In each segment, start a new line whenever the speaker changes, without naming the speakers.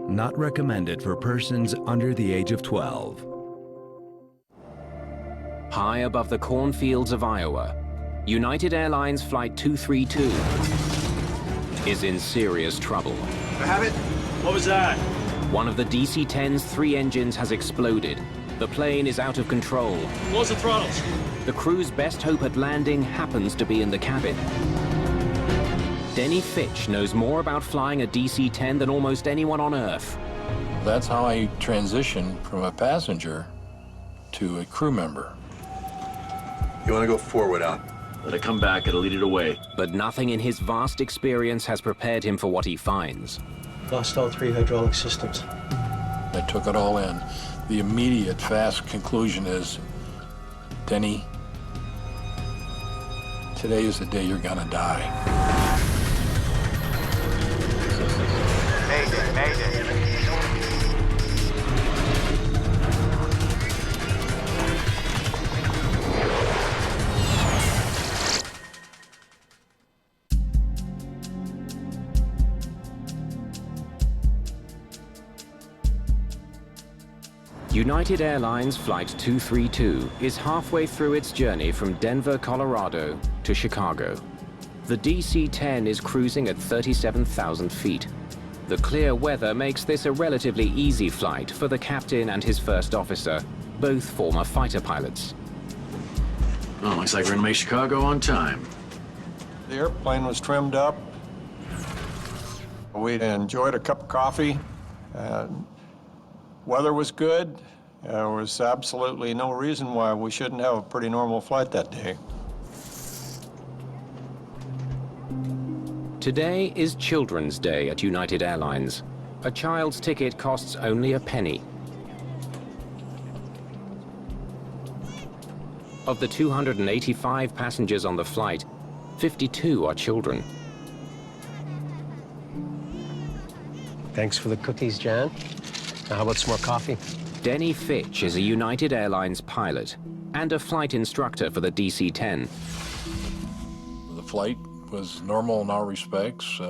Not recommended for persons under the age of 12.
High above the cornfields of Iowa, United Airlines Flight 232 is in serious trouble.
I have it. What was that?
One of the DC-10's 3 engines has exploded. The plane is out of control.
Close the throttles.
The crew's best hope at landing happens to be in the cabin. Denny Fitch knows more about flying a DC-10 than almost anyone on Earth.
That's how I transitioned from a passenger to a crew member.
You want to go forward, Al? Let it come back, it'll lead it away.
But nothing in his vast experience has prepared him for what he finds.
Lost all 3 hydraulic systems.
I took it all in. The immediate, fast conclusion is, Denny, today is the day you're gonna die.
Mayday, mayday.
United Airlines Flight 232 is halfway through its journey from Denver, Colorado to Chicago. The DC-10 is cruising at 37,000 feet. The clear weather makes this a relatively easy flight for the captain and his first officer, both former fighter pilots.
Oh, looks like we're gonna make Chicago on time.
The airplane was trimmed up. We enjoyed a cup of coffee. Weather was good. There was absolutely no reason why we shouldn't have a pretty normal flight that day.
Today is Children's Day at United Airlines. A child's ticket costs only a penny. Of the 285 passengers on the flight, 52 are children.
Thanks for the cookies, Jan. Now, how about some more coffee?
Denny Fitch is a United Airlines pilot and a flight instructor for the DC-10.
The flight was normal in all respects.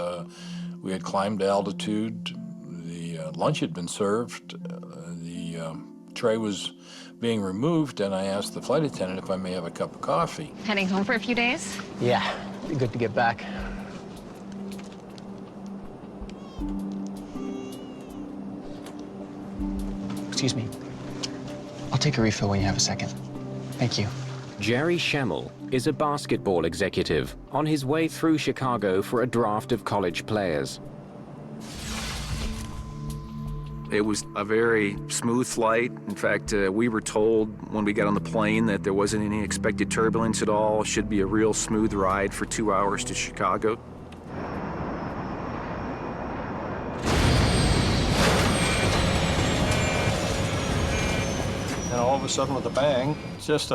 We had climbed altitude. The lunch had been served. The tray was being removed, and I asked the flight attendant if I may have a cup of coffee.
Heading home for a few days?
Yeah, be good to get back.
Excuse me. I'll take a refill when you have a second. Thank you.
Jerry Schemmel is a basketball executive on his way through Chicago for a draft of college players.
It was a very smooth flight. In fact, we were told when we got on the plane that there wasn't any expected turbulence at all. It should be a real smooth ride for 2 hours to Chicago.
And all of a sudden with a bang, it's just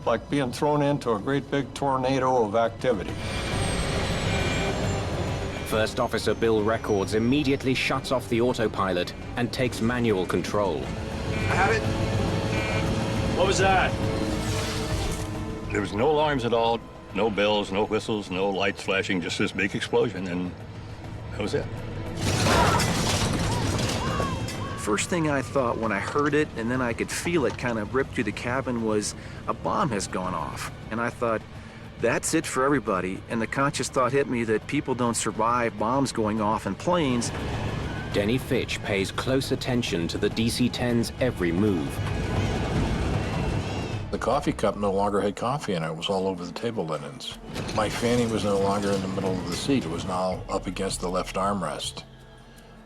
like being thrown into a great big tornado of activity.
First Officer Bill Records immediately shuts off the autopilot and takes manual control.
I have it. What was that?
There was no alarms at all, no bells, no whistles, no lights flashing, just this big explosion, and that was it.
First thing I thought when I heard it, and then I could feel it kind of rip through the cabin, was a bomb has gone off. And I thought, that's it for everybody. And the conscious thought hit me that people don't survive bombs going off in planes.
Denny Fitch pays close attention to the DC-10's every move.
The coffee cup no longer had coffee in it. It was all over the table linens. My fanny was no longer in the middle of the seat. It was now up against the left armrest.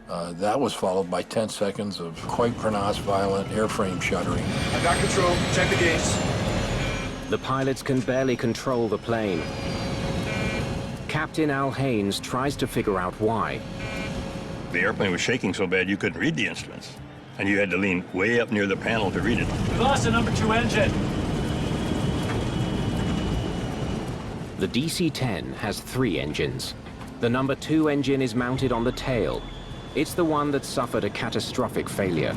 That was followed by 10 seconds of quite pronounced, violent airframe shuddering.
I got control. Check the gates.
The pilots can barely control the plane. Captain Al Haynes tries to figure out why.
The airplane was shaking so bad you couldn't read the instruments, and you had to lean way up near the panel to read it.
We lost the number 2 engine.
The DC-10 has 3 engines. The number 2 engine is mounted on the tail. It's the one that suffered a catastrophic failure.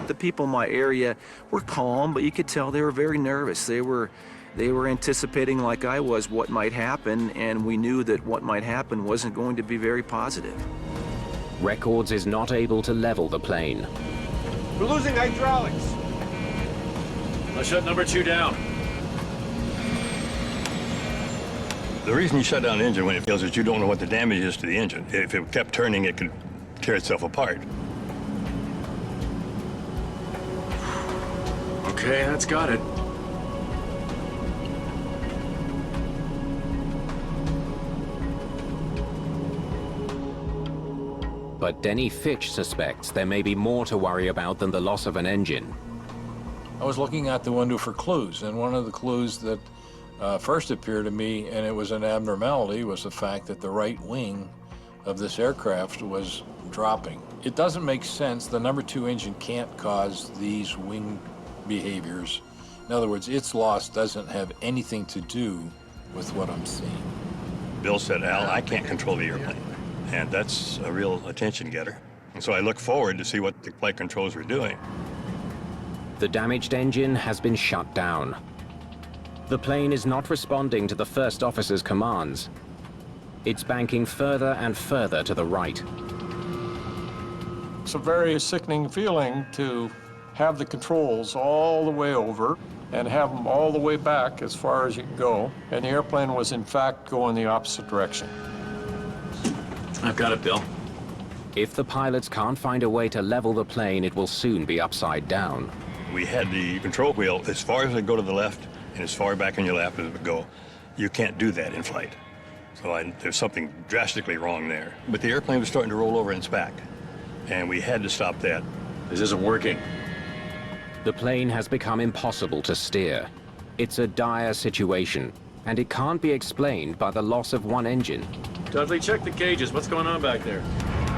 The people in my area were calm, but you could tell they were very nervous. They were They were anticipating, like I was, what might happen, and we knew that what might happen wasn't going to be very positive.
Records is not able to level the plane.
We're losing hydraulics.
Let's shut number 2 down.
The reason you shut down the engine when it fails is you don't know what the damage is to the engine. If it kept turning, it could tear itself apart.
Okay, that's got it.
But Denny Fitch suspects there may be more to worry about than the loss of an engine.
I was looking out the window for clues, and one of the clues that first appeared to me, and it was an abnormality, was the fact that the right wing of this aircraft was dropping. It doesn't make sense. The number 2 engine can't cause these wing behaviors. In other words, its loss doesn't have anything to do with what I'm seeing.
Bill said, Al, I can't control the airplane. And that's a real attention getter. And so I look forward to see what the flight controls were doing.
The damaged engine has been shut down. The plane is not responding to the first officer's commands. It's banking further and further to the right.
It's a very sickening feeling to have the controls all the way over and have them all the way back as far as you can go. And the airplane was in fact going the opposite direction.
I've got it, Bill.
If the pilots can't find a way to level the plane, it will soon be upside down.
We had the control wheel as far as it go to the left and as far back on your lap as it would go. You can't do that in flight. So there's something drastically wrong there. But the airplane was starting to roll over its back, and we had to stop that.
This isn't working.
The plane has become impossible to steer. It's a dire situation, and it can't be explained by the loss of one engine.
Dudley, check the gauges. What's going on back there?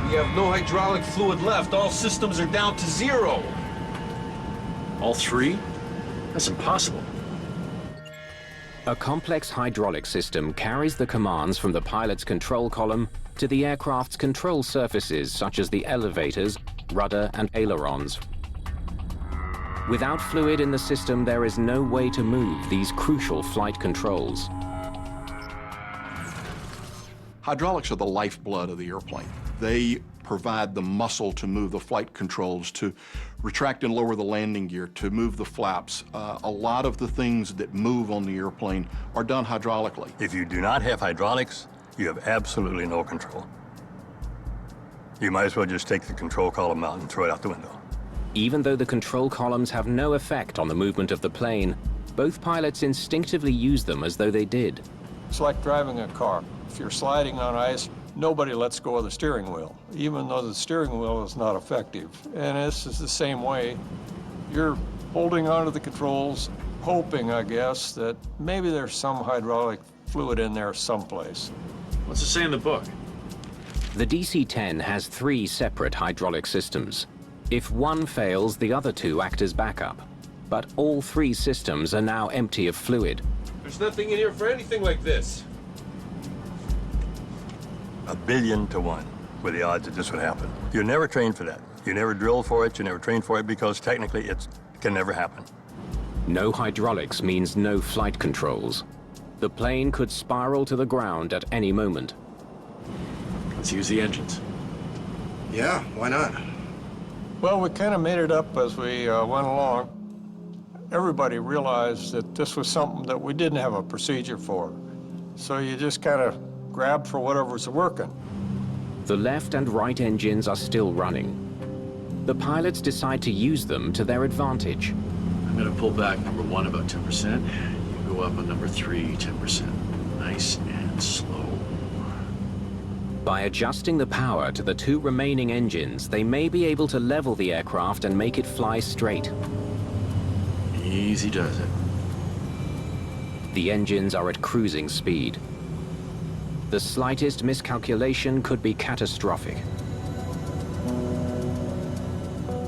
We have no hydraulic fluid left. All systems are down to 0.
All 3? That's impossible.
A complex hydraulic system carries the commands from the pilot's control column to the aircraft's control surfaces, such as the elevators, rudder, and ailerons. Without fluid in the system, there is no way to move these crucial flight controls.
Hydraulics are the lifeblood of the airplane. They provide the muscle to move the flight controls, to retract and lower the landing gear, to move the flaps. A lot of the things that move on the airplane are done hydraulically.
If you do not have hydraulics, you have absolutely no control. You might as well just take the control column out and throw it out the window.
Even though the control columns have no effect on the movement of the plane, both pilots instinctively use them as though they did.
It's like driving a car. If you're sliding on ice, nobody lets go of the steering wheel, even though the steering wheel is not effective. And this is the same way. You're holding onto the controls, hoping, I guess, that maybe there's some hydraulic fluid in there someplace.
What's it say in the book?
The DC-10 has 3 separate hydraulic systems. If one fails, the other 2 act as backup. But all 3 systems are now empty of fluid.
There's nothing in here for anything like this.
1 billion to 1 were the odds that this would happen. You're never trained for that. You never drilled for it, you never trained for it, because technically it can never happen.
No hydraulics means no flight controls. The plane could spiral to the ground at any moment.
Let's use the engines.
Yeah, why not?
Well, we kind of made it up as we went along. Everybody realized that this was something that we didn't have a procedure for. So you just kind of grabbed for whatever's working.
The left and right engines are still running. The pilots decide to use them to their advantage.
I'm going to pull back number 1 about 10%. You go up on number 3, 10%. Nice and slow.
By adjusting the power to the 2 remaining engines, they may be able to level the aircraft and make it fly straight.
Easy does it.
The engines are at cruising speed. The slightest miscalculation could be catastrophic.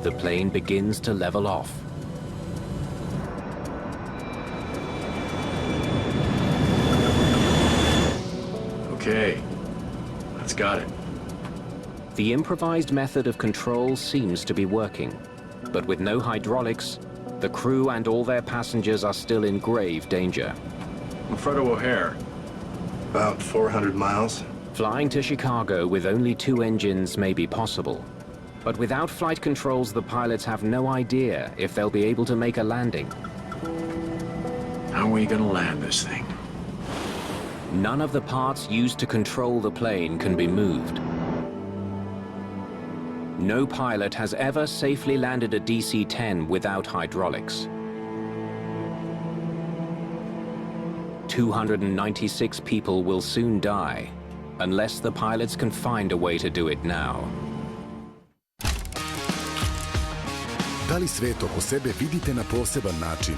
The plane begins to level off.
Okay, that's got it.
The improvised method of control seems to be working, but with no hydraulics, The crew and all their passengers are still in grave danger.
Fredo O'Hare.
About 400 miles.
Flying to Chicago with only 2 engines may be possible. But without flight controls, the pilots have no idea if they'll be able to make a landing.
How are we gonna land this thing?
None of the parts used to control the plane can be moved. No pilot has ever safely landed a DC-10 without hydraulics. 296 people will soon die, unless the pilots can find a way to do it now.
Da li svet oko sebe vidite na poseban način?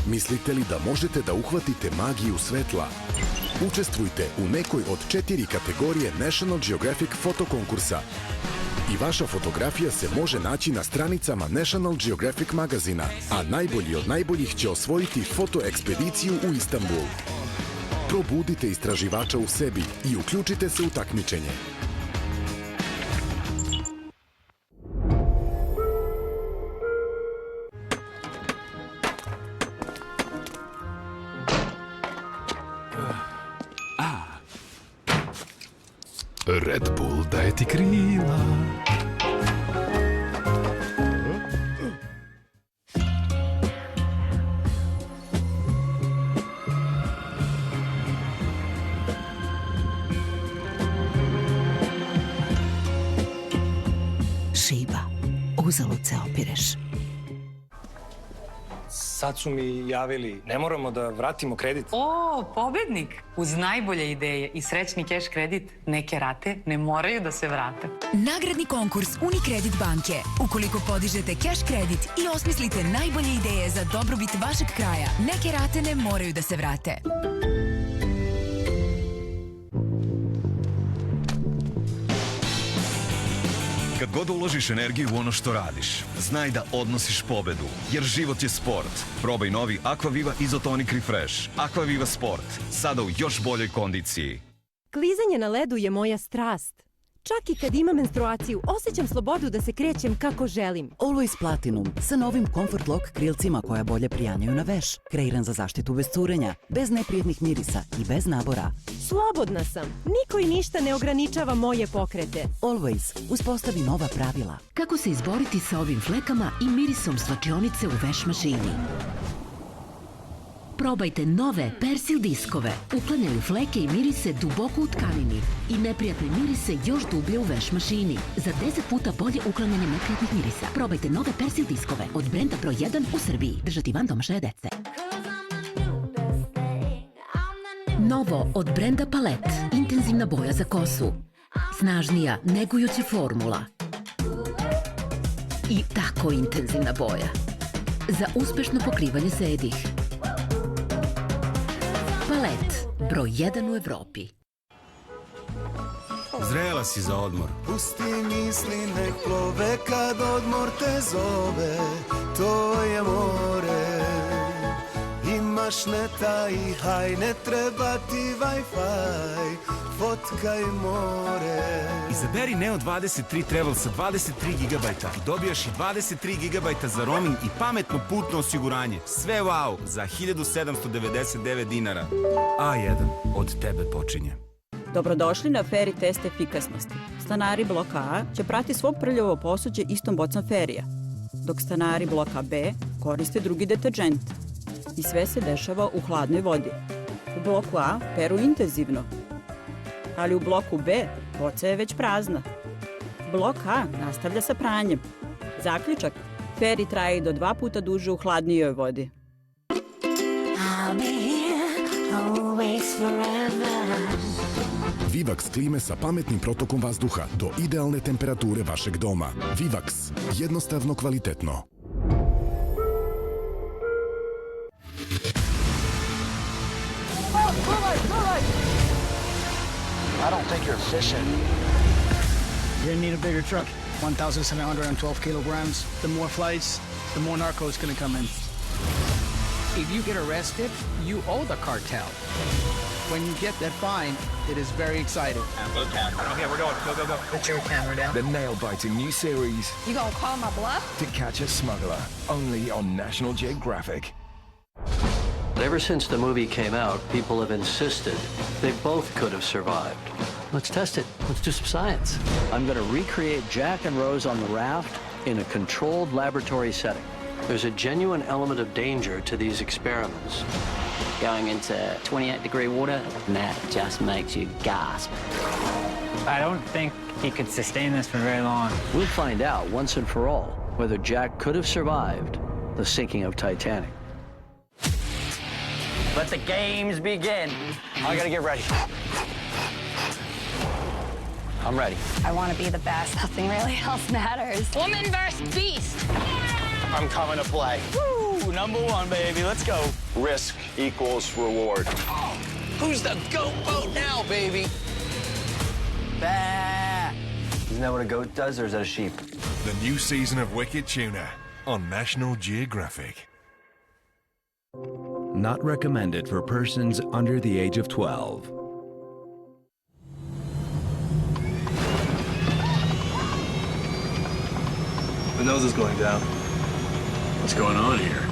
Mislite li da možete da uhvatite magiju svetla? Učestvujte u nekoj od 4 kategorije National Geographic fotokonkursa. I vaša fotografija se može naći na stranicama National Geographic magazina, a najbolji od najboljih će osvojiti fotoekspediciju u Istanbul. Probudite istraživača u sebi i uključite se u takmičenje.
Red Bull daje ti krila.
Šiba, uzalud se opireš.
Sad su mi javili, ne moramo da vratimo kredit.
O, pobednik! Uz najbolje ideje i srećni keš kredit, neke rate ne moraju da se vrate.
Nagradni konkurs Unikredit banke. Ukoliko podižete keš kredit i osmislite najbolje ideje za dobrobit vašeg kraja, neke rate ne moraju da se vrate.
Kad god uložiš energiju u ono što radiš, znaj da odnosiš pobedu, jer život je sport. Probaj novi Aquaviva Isotonic Refresh. Aquaviva Sport, sada u još boljoj kondiciji.
Klizanje na ledu je moja strast. Čak i kad imam menstruaciju, osjećam slobodu da se krećem kako želim.
Always Platinum sa novim Comfort Lock krilcima koja bolje prijanjaju na veš. Kreiran za zaštitu bez curenja, bez neprijetnih mirisa i bez nabora.
Slobodna sam. Niko i ništa ne ograničava moje pokrete.
Always uspostavi nova pravila.
Kako se izboriti sa ovim flekama i mirisom slačionice u veš mašini? Probajte nove Persil diskove. Uklanjaju fleke i mirise duboko u tkanini i neprijatne mirise još dublje u veš mašini. Za 10 puta bolje uklanjanje neprijatnih mirisa. Probajte nove Persil diskove od brenda broj 1 u Srbiji. Držati van domašaja dece. Novo od brenda Palette. Intenzivna boja za kosu. Snažnija, negujuća formula. I tako intenzivna boja. Za uspešno pokrivanje sedih. Palet, broj 1 u Evropi.
Zrela si za odmor.
Pusti misli nek plove kad odmor te zove, to je more. Imaš neta i haj, ne treba ti Wi-Fi, fotkaj more.
Izaberi Neo 23 Travel sa 23 GB i dobijaš i 23 GB za roaming i pametno putno osiguranje. Sve wow za 1799 dinara. A1 od tebe počinje.
Dobrodošli na Feri test efikasnosti. Stanari bloka A će prati svog prljavo posuđe istom bocom Ferija, dok stanari bloka B koriste drugi deterđent. I sve se dešava u hladnoj vodi. U bloku A peru intenzivno, ali u bloku B boca je već prazna. Blok A nastavlja sa pranjem. Zaključak, Feri traje i do 2 puta duže u hladnijoj vodi.
Vivax klime sa pametnim protokom vazduha do idealne temperature vašeg doma. Vivax. Jednostavno kvalitetno.
I don't think you're fishing.
You're gonna need a bigger truck. 1,712 kilograms. The more flights, the more narco is gonna come in.
If you get arrested, you owe the cartel.
When you get that fine, it is very exciting.
Okay, we're going. Go, go, go.
Put your camera down.
The nail-biting new series,
You gonna call my bluff?
To Catch a Smuggler, only on National Geographic.
Ever since the movie came out, people have insisted they both could have survived. Let's test it. Let's do some science. I'm going to recreate Jack and Rose on the raft in a controlled laboratory setting. There's a genuine element of danger to these experiments.
Going into 28-degree water, and that just makes you gasp.
I don't think he could sustain this for very long.
We'll find out once and for all whether Jack could have survived the sinking of Titanic.
Let the games begin.
I gotta get ready.
I'm ready.
I want to be the best. Nothing really else matters. Woman versus beast.
I'm coming to play. Woo! #1, baby. Let's go.
Risk equals reward.
Oh, who's the goat boat now, baby? Bah.
Isn't that what a goat does, or is that a sheep?
The new season of Wicked Tuna on National Geographic.
Not recommended for persons under the age of 12.
The nose is going down.
What's going on here?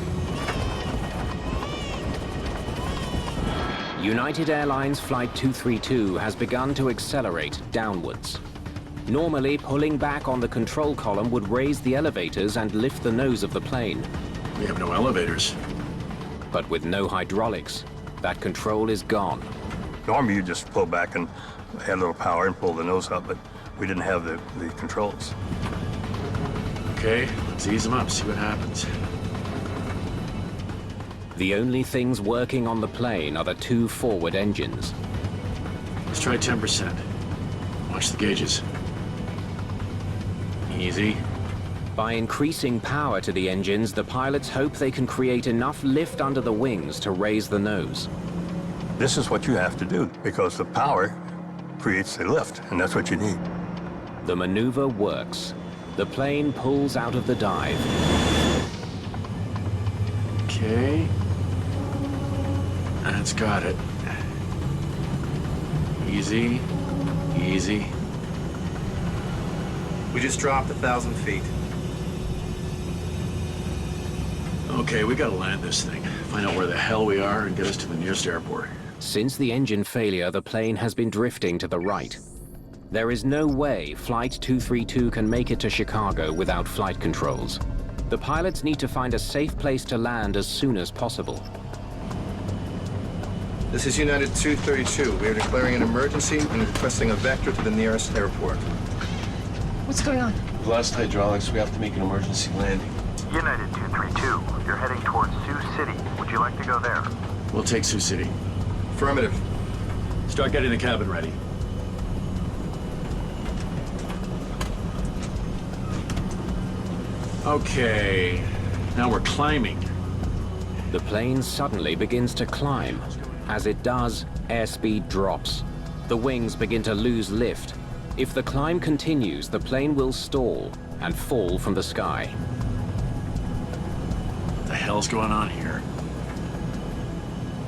United Airlines Flight 232 has begun to accelerate downwards. Normally, pulling back on the control column would raise the elevators and lift the nose of the plane.
We have no elevators.
But with no hydraulics, that control is gone.
Normally you just pull back and add a little power and pull the nose up, but we didn't have the controls.
Okay, let's ease them up, see what happens.
The only things working on the plane are the two forward engines.
Let's try 10%. Watch the gauges. Easy.
By increasing power to the engines, the pilots hope they can create enough lift under the wings to raise the nose.
This is what you have to do, because the power creates the lift, and that's what you need.
The maneuver works. The plane pulls out of the dive.
Okay. That's got it. Easy, easy.
We just dropped 1,000 feet.
Okay, we gotta land this thing. Find out where the hell we are and get us to the nearest airport.
Since the engine failure, the plane has been drifting to the right. There is no way Flight 232 can make it to Chicago without flight controls. The pilots need to find a safe place to land as soon as possible.
This is United 232. We are declaring an emergency and requesting a vector to the nearest airport.
What's going on?
We've lost hydraulics. We have to make an emergency landing.
United 232, you're heading towards Sioux City. Would you like to go there?
We'll take Sioux City.
Affirmative.
Start getting the cabin ready. Okay, now we're climbing.
The plane suddenly begins to climb. As it does, airspeed drops. The wings begin to lose lift. If the climb continues, the plane will stall and fall from the sky.
What the hell's going on here?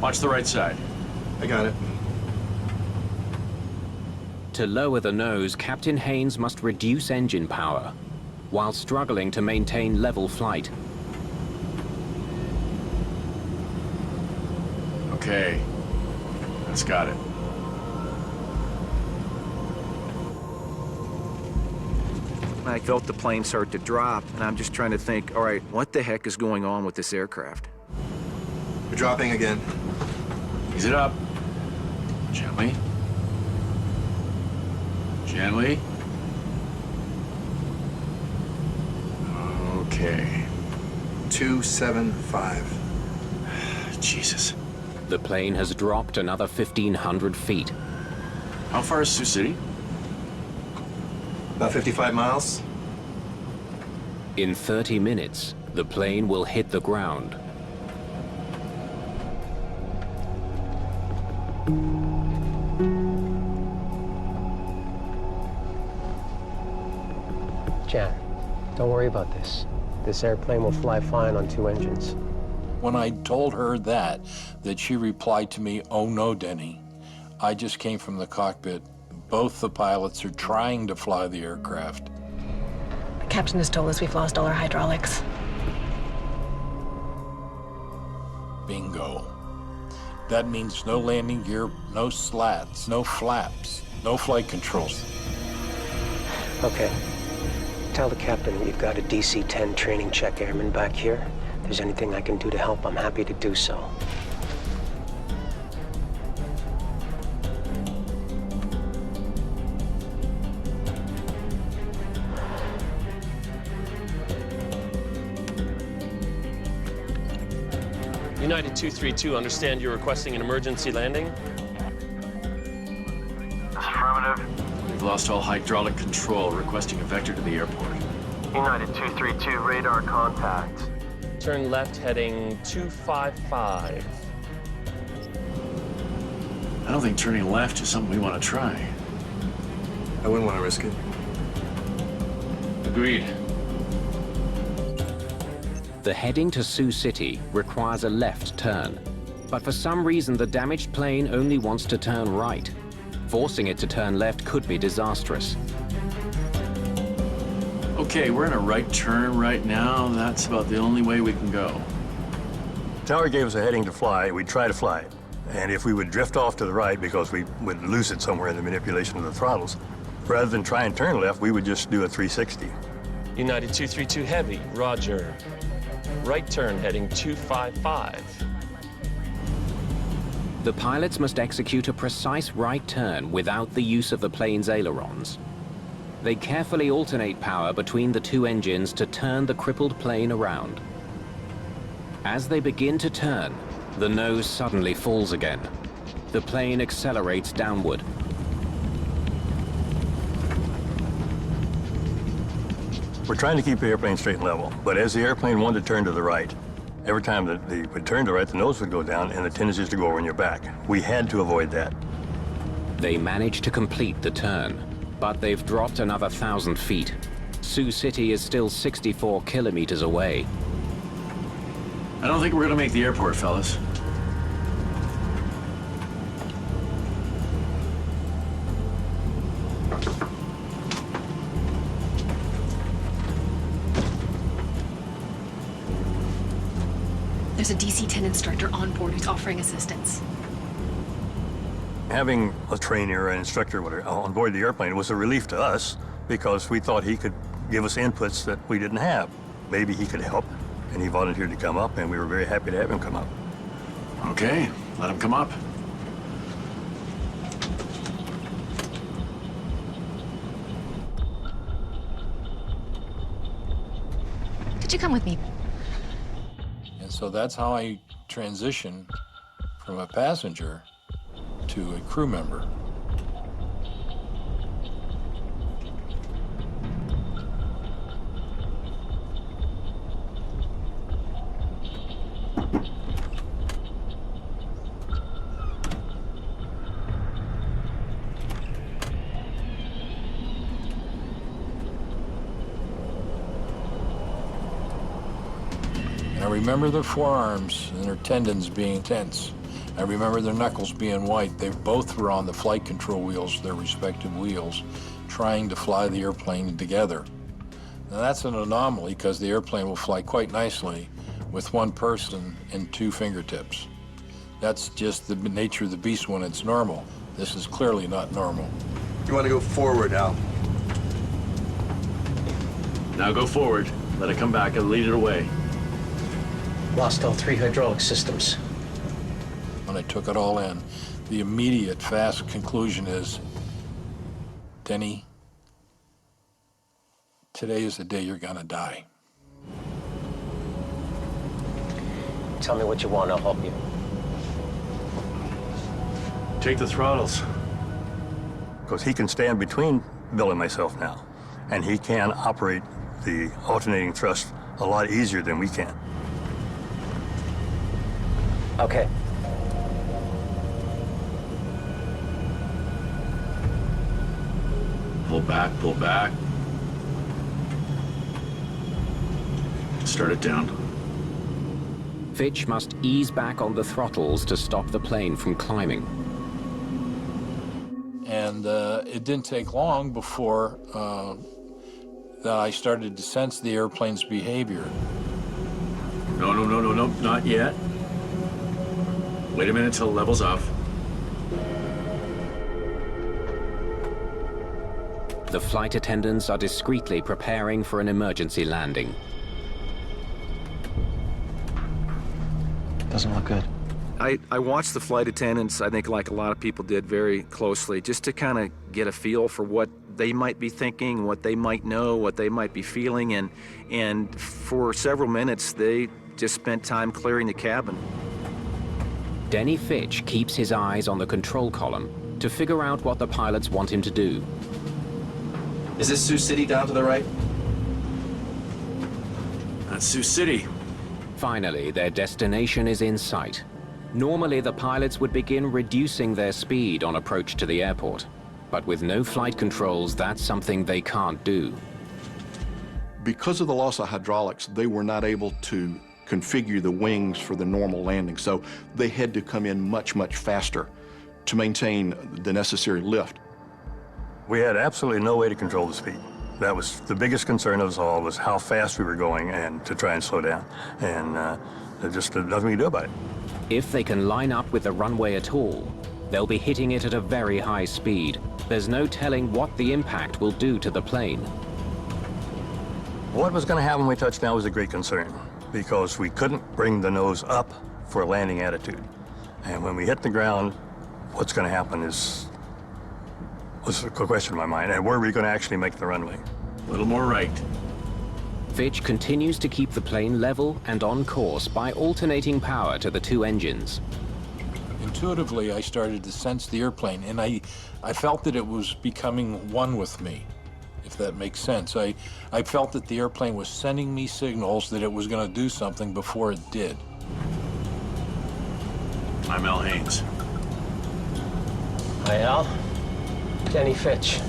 Watch the right side.
I got it.
To lower the nose, Captain Haynes must reduce engine power while struggling to maintain level flight.
Okay, that's got it.
I felt the plane start to drop, and I'm just trying to think, all right, what the heck is going on with this aircraft?
We're dropping again.
Ease it up. Gently. Gently. Okay.
275.
Jesus.
The plane has dropped another 1,500 feet.
How far is Sioux City?
About 55 miles.
In 30 minutes, the plane will hit the ground.
Jan, don't worry about this. This airplane will fly fine on 2 engines.
When I told her that she replied to me, "Oh no, Denny, I just came from the cockpit. Both the pilots are trying to fly the aircraft.
The captain has told us we've lost all our hydraulics.
Bingo. That means no landing gear, no slats, no flaps, no flight controls.
Okay. Tell the captain that you've got a DC-10 training check airman back here. If there's anything I can do to help, I'm happy to do so.
United 232, understand you're requesting an emergency landing?
Affirmative.
We've lost all hydraulic control, requesting a vector to the airport.
United 232, radar contact.
Turn left heading 255.
I don't think turning left is something we want to try.
I wouldn't want to risk it.
Agreed.
The heading to Sioux City requires a left turn, but for some reason the damaged plane only wants to turn right. Forcing it to turn left could be disastrous.
Okay, we're in a right turn right now. That's about the only way we can go.
Tower gave us a heading to fly. We'd try to fly it. And if we would drift off to the right because we would lose it somewhere in the manipulation of the throttles, rather than try and turn left, we would just do a 360.
United 232 heavy, roger. Right turn heading 255.
The pilots must execute a precise right turn without the use of the plane's ailerons. They carefully alternate power between the two engines to turn the crippled plane around. As they begin to turn, the nose suddenly falls again. The plane accelerates downward.
We're trying to keep the airplane straight and level, but as the airplane wanted to turn to the right, every time that they would turn to the right, the nose would go down and the tendency is to go over on your back. We had to avoid that.
They manage to complete the turn, but they've dropped another 1,000 feet. Sioux City is still 64 kilometers away.
I don't think we're gonna make the airport, fellas.
There's a DC-10 instructor on board who's offering assistance.
Having a trainer or an instructor on board the airplane was a relief to us because we thought he could give us inputs that we didn't have. Maybe he could help, and he volunteered to come up, and we were very happy to have him come up.
Okay, let him come up.
Could you come with me?
And so that's how I transitioned from a passenger to a crew member. And I remember their forearms and their tendons being tense. I remember their knuckles being white. They both were on the flight control wheels, their respective wheels, trying to fly the airplane together. Now that's an anomaly because the airplane will fly quite nicely with one person and two fingertips. That's just the nature of the beast when it's normal. This is clearly not normal.
You want to go forward, Al?
Now go forward. Let it come back and lead it away.
Lost all 3 hydraulic systems.
When I took it all in, the immediate fast conclusion is, Denny, today is the day you're gonna die.
Tell me what you want, I'll help you.
Take the throttles.
Because he can stand between Bill and myself now, and he can operate the alternating thrust a lot easier than we can.
Okay.
Pull back, pull back. Start it down.
Fitch must ease back on the throttles to stop the plane from climbing.
And it didn't take long before that I started to sense the airplane's behavior.
No, not yet. Wait a minute till it levels off.
The flight attendants are discreetly preparing for an emergency landing.
Doesn't look good.
I watched the flight attendants, I think like a lot of people did, very closely, just to kind of get a feel for what they might be thinking, what they might know, what they might be feeling, and for several minutes they just spent time clearing the cabin.
Denny Fitch keeps his eyes on the control column to figure out what the pilots want him to do.
Is this Sioux City down to the right?
That's Sioux City.
Finally, their destination is in sight. Normally, the pilots would begin reducing their speed on approach to the airport. But with no flight controls, that's something they can't do.
Because of the loss of hydraulics, they were not able to configure the wings for the normal landing, so they had to come in much, much faster to maintain the necessary lift.
We had absolutely no way to control the speed. That was the biggest concern of us all, was how fast we were going and to try and slow down. And there's just nothing we can do about it.
If they can line up with the runway at all, they'll be hitting it at a very high speed. There's no telling what the impact will do to the plane.
What was going to happen when we touched down was a great concern, because we couldn't bring the nose up for a landing attitude. And when we hit the ground, what's going to happen was a question in my mind. And where are we going to actually make the runway?
A little more right.
Fitch continues to keep the plane level and on course by alternating power to the two engines.
Intuitively, I started to sense the airplane, and I felt that it was becoming one with me, if that makes sense. I felt that the airplane was sending me signals that it was going to do something before it did.
I'm Al Haynes.
Hi, Al. Denny Fitch.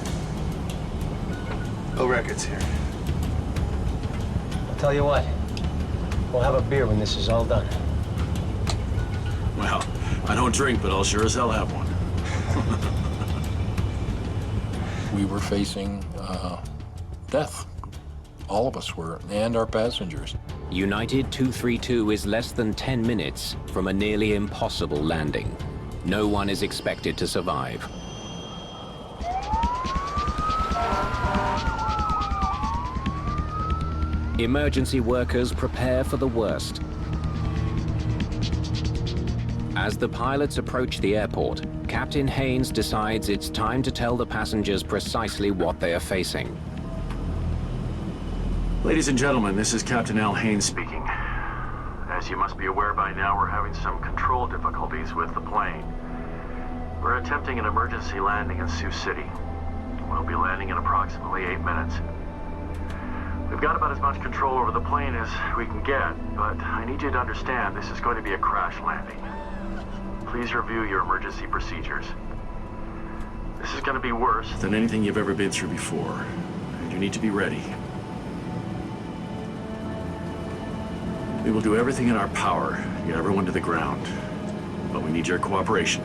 Bill Record's here.
I'll tell you what. We'll have a beer when this is all done.
Well, I don't drink, but I'll sure as hell have one.
We were facing death. All of us were, and our passengers.
United 232 is less than 10 minutes from a nearly impossible landing. No one is expected to survive. Emergency workers prepare for the worst. As the pilots approach the airport, Captain Haynes decides it's time to tell the passengers precisely what they are facing.
Ladies and gentlemen, this is Captain Al Haynes speaking. As you must be aware by now, we're having some control difficulties with the plane. We're attempting an emergency landing in Sioux City. We'll be landing in approximately 8 minutes. We've got about as much control over the plane as we can get, but I need you to understand this is going to be a crash landing. Please review your emergency procedures. This is going to be worse than anything you've ever been through before, and you need to be ready. We will do everything in our power to get everyone to the ground, but we need your cooperation.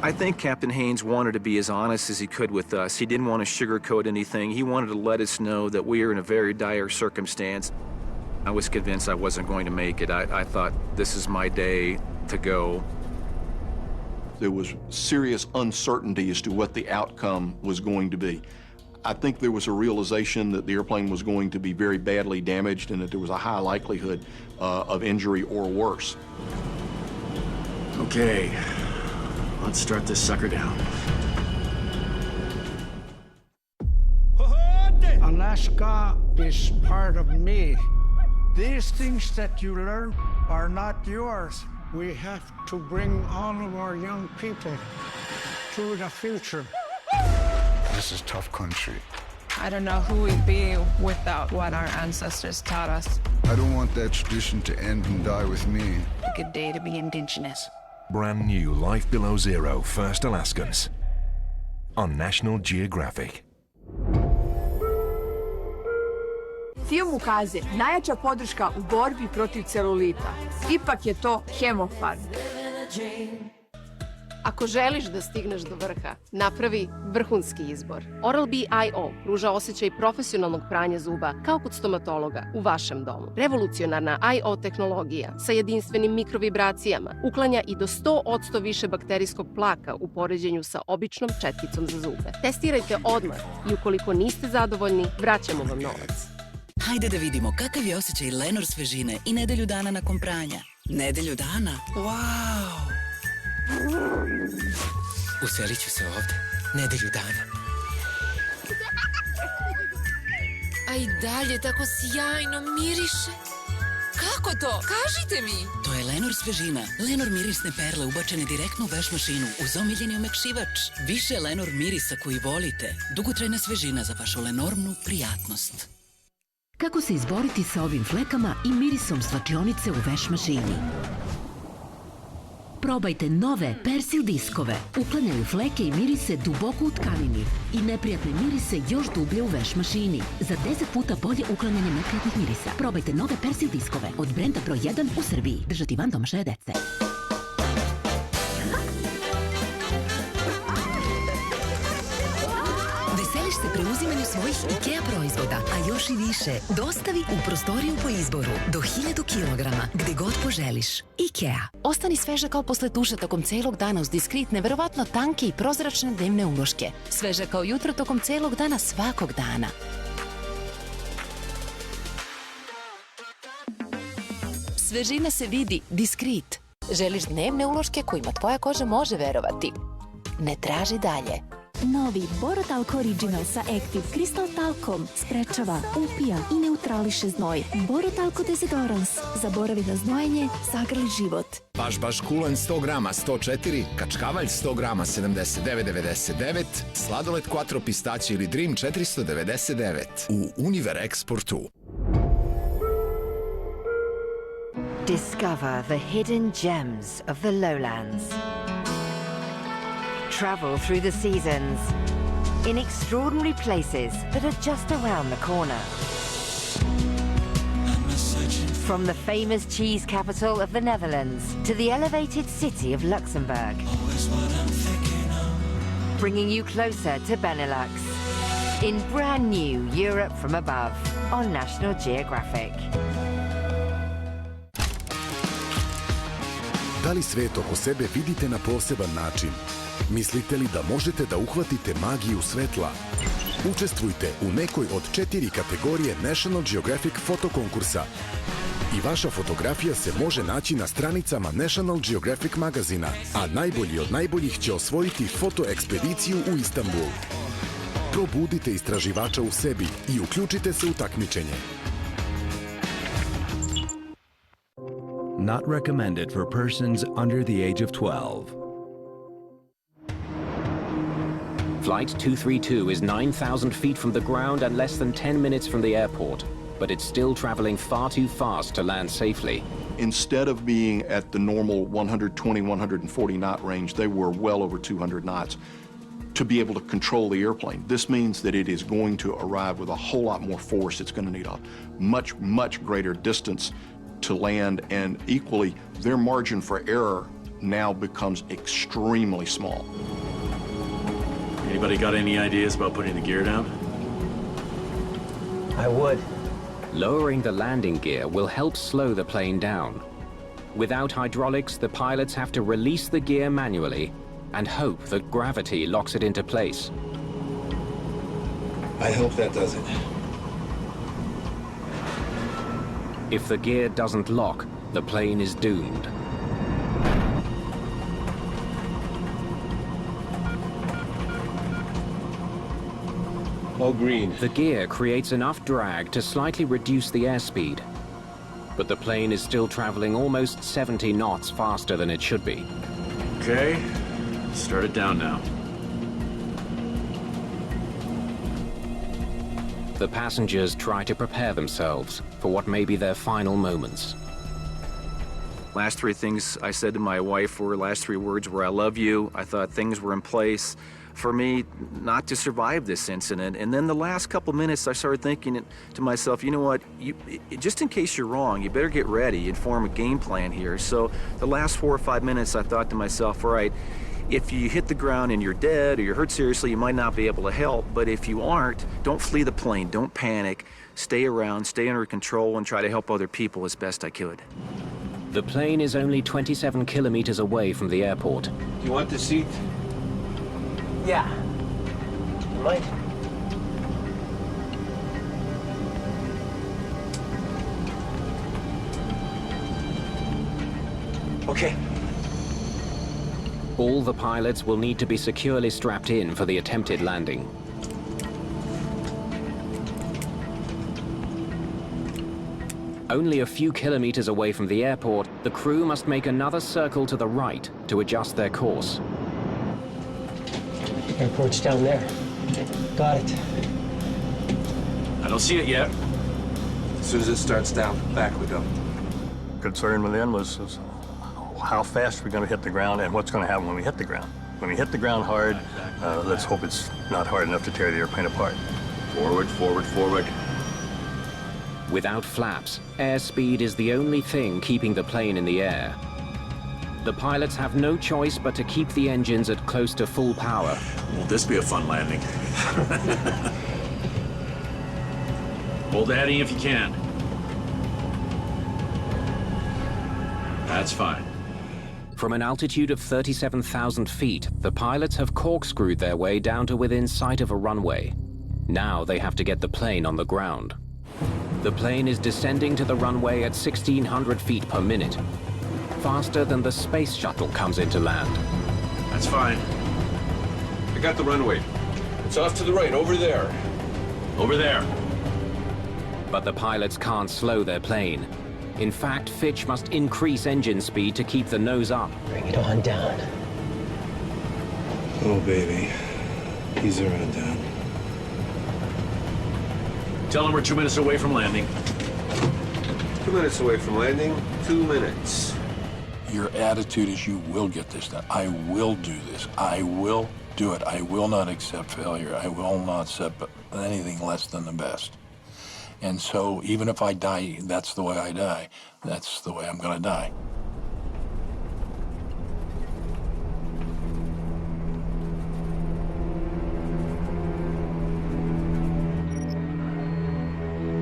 I think Captain Haynes wanted to be as honest as he could with us. He didn't want to sugarcoat anything. He wanted to let us know that we are in a very dire circumstance. I was convinced I wasn't going to make it. I thought, this is my day to go.
There was serious uncertainty as to what the outcome was going to be. I think there was a realization that the airplane was going to be very badly damaged and that there was a high likelihood of injury or worse.
Okay, let's start this sucker down.
Alaska is part of me. These things that you learn are not yours. We have to bring all of our young people to the future.
This is tough country.
I don't know who we'd be without what our ancestors taught us.
I don't want that tradition to end and die with me.
A good day to be Indigenous.
Brand new Life Below Zero First Alaskans on National Geographic.
Film ukaze, najjača podrška u borbi protiv celulita. Ipak je to Hemofarm.
Ako želiš da stigneš do vrha, napravi vrhunski izbor. Oral-B IO pruža osjećaj profesionalnog pranja zuba kao kod stomatologa u vašem domu. Revolucionarna IO tehnologija sa jedinstvenim mikrovibracijama uklanja i do 100% više bakterijskog plaka u poređenju sa običnom četkicom za zube. Testirajte odmah i ukoliko niste zadovoljni, vraćamo vam novac.
Hajde da vidimo kakav je osjećaj Lenor svežine i nedelju dana nakon pranja. Nedelju dana? Wow!
Uselit ću se ovde. Nedelju dana.
A i dalje tako sjajno miriše. Kako to? Kažite mi!
To je Lenor svežina. Lenor mirisne perle ubačene direktno u veš mašinu uz omiljeni omekšivač. Više Lenor mirisa koji volite. Dugotrajna svežina za vašu lenormnu prijatnost.
Kako se izboriti sa ovim flekama i mirisom slačionice u veš mašini? Probajte nove Persil diskove. Uklanjaju fleke i mirise duboko u tkanini i neprijatne mirise još dublje u veš mašini. Za 10 puta bolje uklanjanje neprijatnih mirisa. Probajte nove Persil diskove od brenda broj 1 u Srbiji. Držati van domašaje dece.
Veseliš se preuzimanju svojih IKEA proizvoda, a još i više. Dostavi u prostoriju po izboru do 1000 kilograma, gde god poželiš. IKEA. Ostani sveža kao posle tuša tokom celog dana uz diskrit, neverovatno tanke i prozračne dnevne uloške. Sveža kao jutro tokom celog dana svakog dana. Svežina se vidi, diskrit. Želiš dnevne uloške kojima tvoja koža može verovati? Ne traži dalje.
Novi Borotalk Original sa Active Crystal Talkom sprečava, upija i neutrališe znoj. Borotalko Desidorans. Zaboravi na znojenje, zagrli život.
Baš kulen 100 grama 104, kačkavalj 100 grama 79,99, sladoled Quattro pistaće ili Dream 499 u Univer Exportu.
Discover the hidden gems of the lowlands. Travel through the seasons in extraordinary places that are just around the corner. From the famous cheese capital of the Netherlands to the elevated city of Luxembourg, bringing you closer to Benelux in brand new Europe from above on National Geographic.
Da li svet oko sebe vidite na poseban način? Mislite li da možete da uhvatite magiju svetla? Učestvujte u nekoj od 4 kategorije National Geographic fotokonkursa i vaša fotografija se može naći na stranicama National Geographic magazina, a najbolji od najboljih će osvojiti fotoekspediciju u Istanbul. Probudite istraživača u sebi i uključite se u takmičenje.
Not recommended for persons under the age of 12.
Flight 232 is 9,000 feet from the ground and less than 10 minutes from the airport, but it's still traveling far too fast to land safely.
Instead of being at the normal 120, 140 knot range, they were well over 200 knots to be able to control the airplane. This means that it is going to arrive with a whole lot more force. It's going to need a much greater distance to land, and equally, their margin for error now becomes extremely small.
Anybody got any ideas about putting the gear down?
I would. Lowering the landing gear will help slow the plane down. Without hydraulics, the pilots have to release the gear manually and hope that gravity locks it into place.
I hope that does it.
If the gear doesn't lock, the plane is doomed.
All green.
The gear creates enough drag to slightly reduce the airspeed, but the plane is still traveling almost 70 knots faster than it should be.
Okay, start it down now.
The passengers try to prepare themselves for what may be their final moments.
Last 3 things I said to my wife were, last 3 words were, I love you. I thought things were in place. for me not to survive this incident. And then the last couple minutes, I started thinking to myself, you know what, just in case you're wrong, you better get ready and form a game plan here. So the last 4 or 5 minutes, I thought to myself, all right, if you hit the ground and you're dead or you're hurt seriously, you might not be able to help. But if you aren't, don't flee the plane, don't panic. Stay around, stay under control, and try to help other people as best I could.
The plane is only 27 kilometers away from the airport.
Do you want the seat?
Yeah. Right. Okay.
All the pilots will need to be securely strapped in for the attempted landing. Only a few kilometers away from the airport, the crew must make another circle to the right to adjust their course.
Airport's down there. Got it.
I don't see it yet.
As soon as it starts down, back we go.
Concern within was how fast we're going to hit the ground and what's going to happen when we hit the ground. When we hit the ground hard, let's hope it's not hard enough to tear the airplane apart.
Forward, forward, forward.
Without flaps, airspeed is the only thing keeping the plane in the air. The pilots have no choice but to keep the engines at close to full power.
Won't this be a fun landing? Hold the heading if you can. That's fine.
From an altitude of 37,000 feet, the pilots have corkscrewed their way down to within sight of a runway. Now they have to get the plane on the ground. The plane is descending to the runway at 1,600 feet per minute, faster than the space shuttle comes into land.
That's fine.
I got the runway. It's off to the right, over there.
Over there.
But the pilots can't slow their plane. In fact, Fitch must increase engine speed to keep the nose up.
Bring it on down.
Oh, baby. Ease her on down.
Tell them we're 2 minutes away from landing.
2 minutes away from landing, 2 minutes.
Your attitude is you will get this done. I will do this. I will do it. I will not accept failure. I will not accept anything less than the best. And so even if I die, that's the way I die. That's the way I'm going to die.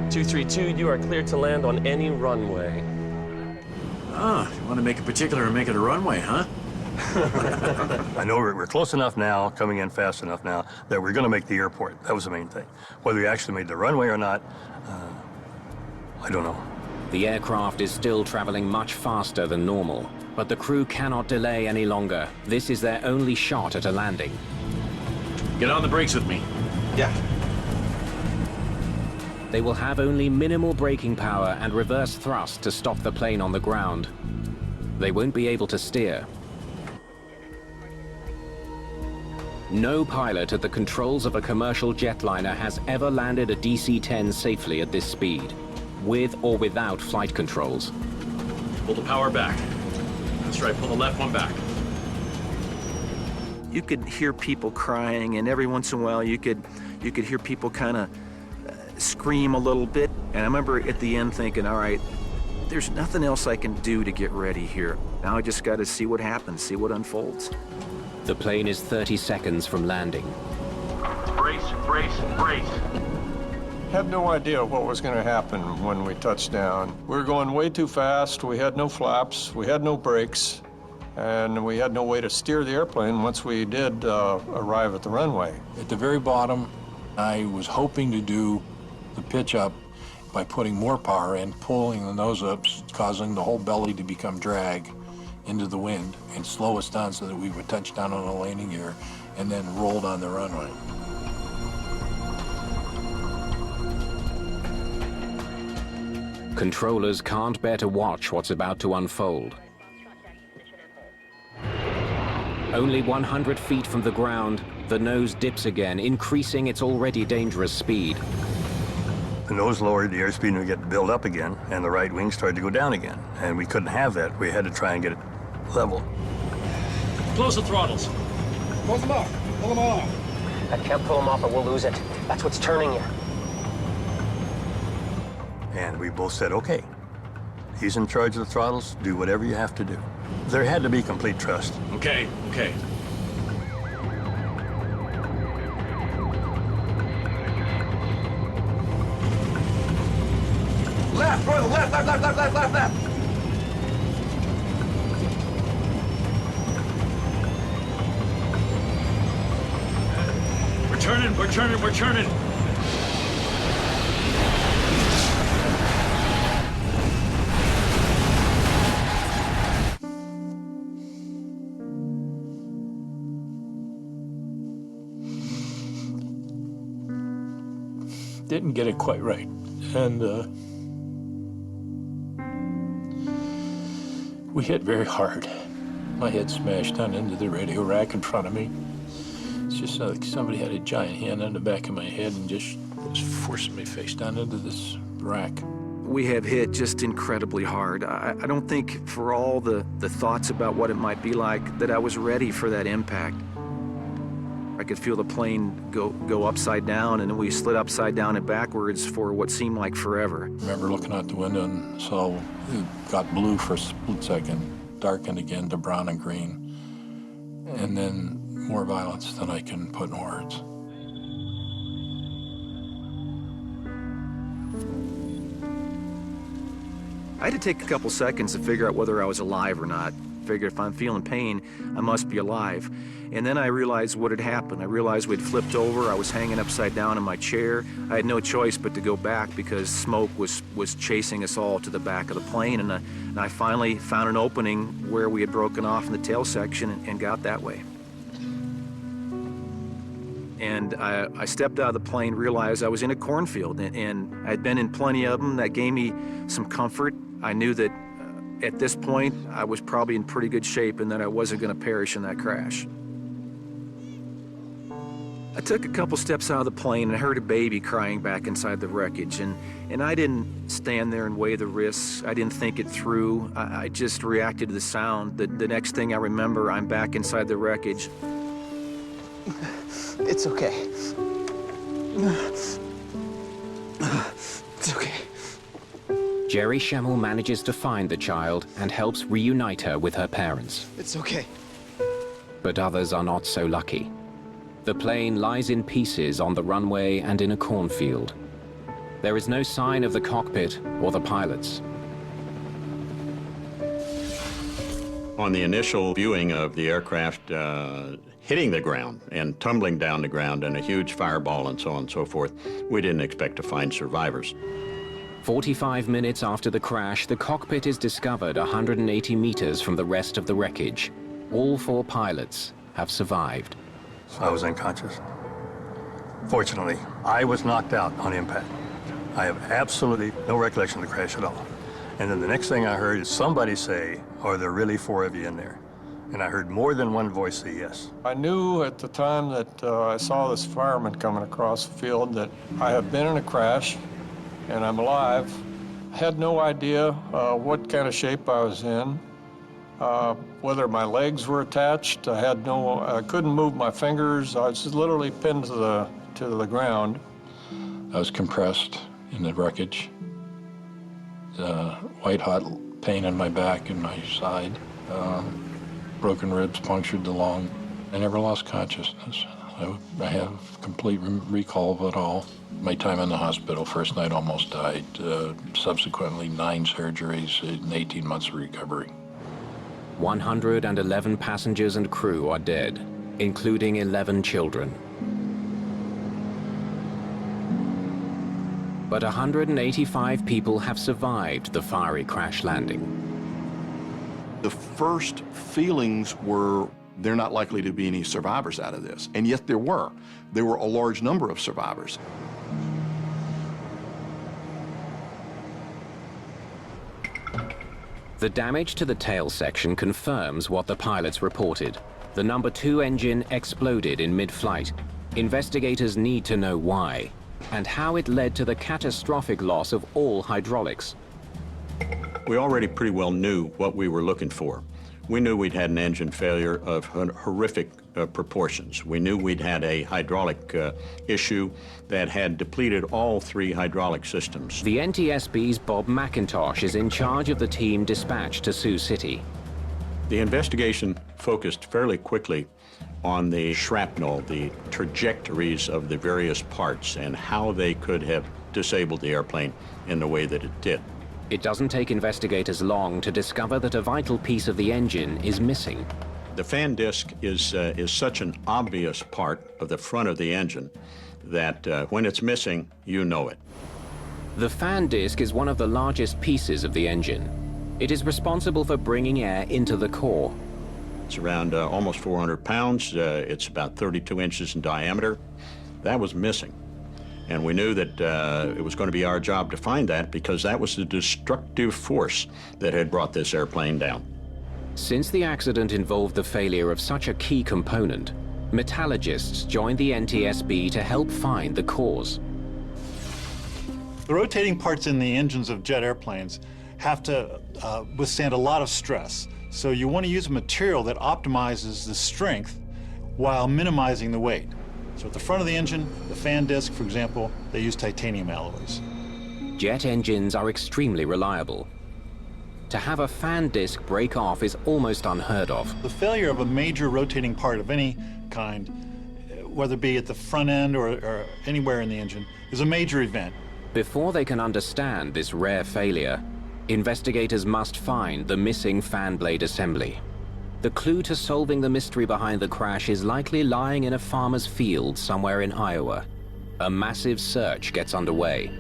(232), you are cleared to land on any runway.
Ah, you want to make it particular and make it a runway, huh?
I know we're close enough now, coming in fast enough now, that we're going to make the airport. That was the main thing. Whether we actually made the runway or not, I don't know.
The aircraft is still traveling much faster than normal, but the crew cannot delay any longer. This is their only shot at a landing.
Get on the brakes with me.
Yeah.
They will have only minimal braking power and reverse thrust to stop the plane on the ground. They won't be able to steer. No pilot at the controls of a commercial jetliner has ever landed a DC-10 safely at this speed, with or without flight controls.
Pull the power back. That's right, pull the left one back.
You could hear people crying, and every once in a while you could hear people kind of scream a little bit. And I remember at the end thinking, all right, there's nothing else I can do to get ready here. Now I just got to see what happens, see what unfolds.
The plane is 30 seconds from landing.
Brace, brace, brace.
Had no idea what was going to happen when we touched down. We were going way too fast. We had no flaps. We had no brakes. And we had no way to steer the airplane once we did arrive at the runway.
At the very bottom, I was hoping to do the pitch up by putting more power in, pulling the nose up, causing the whole belly to become drag into the wind and slow us down so that we would touch down on the landing gear and then roll down the runway.
Controllers can't bear to watch what's about to unfold. Only 100 feet from the ground, the nose dips again, increasing its already dangerous speed.
The nose lowered, the airspeed would get built up again, and the right wing started to go down again. And we couldn't have that. We had to try and get it level.
Close the throttles.
Close them up. Pull them off.
I can't pull him off or we'll lose it. That's what's turning you.
And we both said, okay. He's in charge of the throttles. Do whatever you have to do. There had to be complete trust.
Okay, okay.
Left, Royal, left, left, left, left, left, left, left.
We're turning, we're turning, we're turning.
Didn't get it quite right. And we hit very hard. My head smashed on into the radio rack in front of me. It's just like somebody had a giant hand on the back of my head and just was forcing me face down into this rack.
We have hit just incredibly hard. I don't think for all the thoughts about what it might be like that I was ready for that impact. I could feel the plane go upside down, and then we slid upside down and backwards for what seemed like forever.
I remember looking out the window and saw it got blue for a split second, darkened again to brown and green, and then more violence than I can put in words.
I had to take a couple seconds to figure out whether I was alive or not. Figured if I'm feeling pain, I must be alive. And then I realized what had happened. I realized we'd flipped over. I was hanging upside down in my chair. I had no choice but to go back because smoke was chasing us all to the back of the plane. And I finally found an opening where we had broken off in the tail section and got that way. And I stepped out of the plane, realized I was in a cornfield, and I'd been in plenty of them. That gave me some comfort. I knew that at this point, I was probably in pretty good shape and that I wasn't going to perish in that crash. I took a couple steps out of the plane and heard a baby crying back inside the wreckage, and I didn't stand there and weigh the risks. I didn't think it through. I just reacted to the sound. The next thing I remember, I'm back inside the wreckage.
It's okay. It's okay.
Jerry Schemmel manages to find the child and helps reunite her with her parents.
It's okay.
But others are not so lucky. The plane lies in pieces on the runway and in a cornfield. There is no sign of the cockpit or the pilots.
On the initial viewing of the aircraft hitting the ground and tumbling down the ground and a huge fireball and so on and so forth, we didn't expect to find survivors.
45 minutes after the crash, the cockpit is discovered 180 meters from the rest of the wreckage. All 4 pilots have survived.
I was unconscious. Fortunately, I was knocked out on impact. I have absolutely no recollection of the crash at all. And then the next thing I heard is somebody say, "Are there really 4 of you in there?" And I heard more than one voice say yes.
I knew at the time that I saw this fireman coming across the field that I have been in a crash and I'm alive. I had no idea what kind of shape I was in, whether my legs were attached. I couldn't move my fingers. I was literally pinned to the ground.
I was compressed in the wreckage. White hot pain in my back and my side. Broken ribs punctured the lung. I never lost consciousness. I have complete recall of it all. My time in the hospital, first night almost died. Subsequently 9 surgeries and 18 months of recovery.
111 passengers and crew are dead, including 11 children. But 185 people have survived the fiery crash landing.
The first feelings were there are not likely to be any survivors out of this, and yet there were. There were a large number of survivors.
The damage to the tail section confirms what the pilots reported. The number 2 engine exploded in mid-flight. Investigators need to know why, and how it led to the catastrophic loss of all hydraulics.
We already pretty well knew what we were looking for. we knew we'd had an engine failure of horrific proportions. We knew we'd had a hydraulic issue that had depleted all 3 hydraulic systems.
The NTSB's Bob McIntosh is in charge of the team dispatched to Sioux City.
The investigation focused fairly quickly on the shrapnel, the trajectories of the various parts, and how they could have disabled the airplane in the way that it did.
It doesn't take investigators long to discover that a vital piece of the engine is missing.
The fan disc is such an obvious part of the front of the engine that when it's missing, you know it.
The fan disc is one of the largest pieces of the engine. It is responsible for bringing air into the core.
It's around almost 400 pounds. It's about 32 inches in diameter. That was missing. And we knew that it was going to be our job to find that, because that was the destructive force that had brought this airplane down.
Since the accident involved the failure of such a key component, metallurgists joined the NTSB to help find the cause.
The rotating parts in the engines of jet airplanes have to withstand a lot of stress. So you want to use a material that optimizes the strength while minimizing the weight. So at the front of the engine, the fan disc, for example, they use titanium alloys.
Jet engines are extremely reliable. To have a fan disc break off is almost unheard of.
The failure of a major rotating part of any kind, whether it be at the front end or anywhere in the engine, is a major event.
Before they can understand this rare failure, investigators must find the missing fan blade assembly. The clue to solving the mystery behind the crash is likely lying in a farmer's field somewhere in Iowa. A massive search gets underway.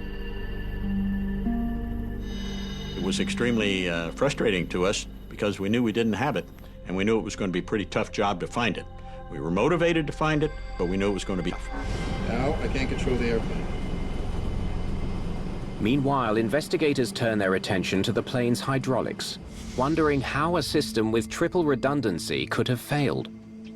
It was extremely frustrating to us, because we knew we didn't have it, and we knew it was going to be a pretty tough job to find it. We were motivated to find it, but we knew it was going to be tough.
Now I can't control the airplane.
Meanwhile, investigators turn their attention to the plane's hydraulics, wondering how a system with triple redundancy could have failed.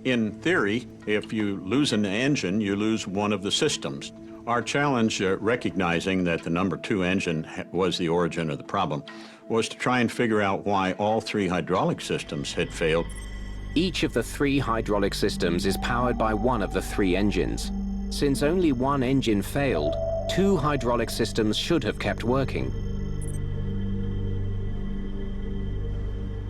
In theory, if you lose an engine, you lose one of the systems. Our challenge, recognizing that the number 2 engine was the origin of the problem, was to try and figure out why all 3 hydraulic systems had failed.
Each of the 3 hydraulic systems is powered by one of the 3 engines. Since only one engine failed, 2 hydraulic systems should have kept working.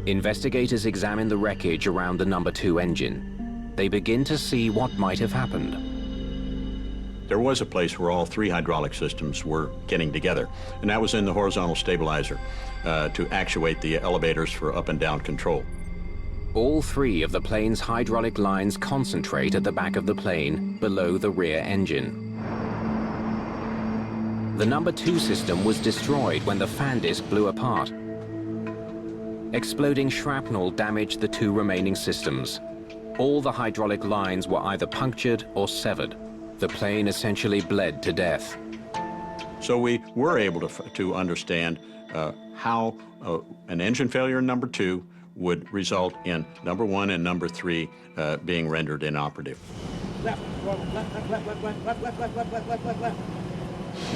Investigators examine the wreckage around the number 2 engine. They begin to see what might have happened.
There was a place where all 3 hydraulic systems were getting together, and that was in the horizontal stabilizer to actuate the elevators for up and down control.
All 3 of the plane's hydraulic lines concentrate at the back of the plane, below the rear engine. The number 2 system was destroyed when the fan disc blew apart. Exploding shrapnel damaged the 2 remaining systems. All the hydraulic lines were either punctured or severed. The plane essentially bled to death.
So we were able to understand how an engine failure in number 2 would result in number 1 and number 3 being rendered inoperative.
Left, left, left, left, left, left, left, left, left, left, left, left, left.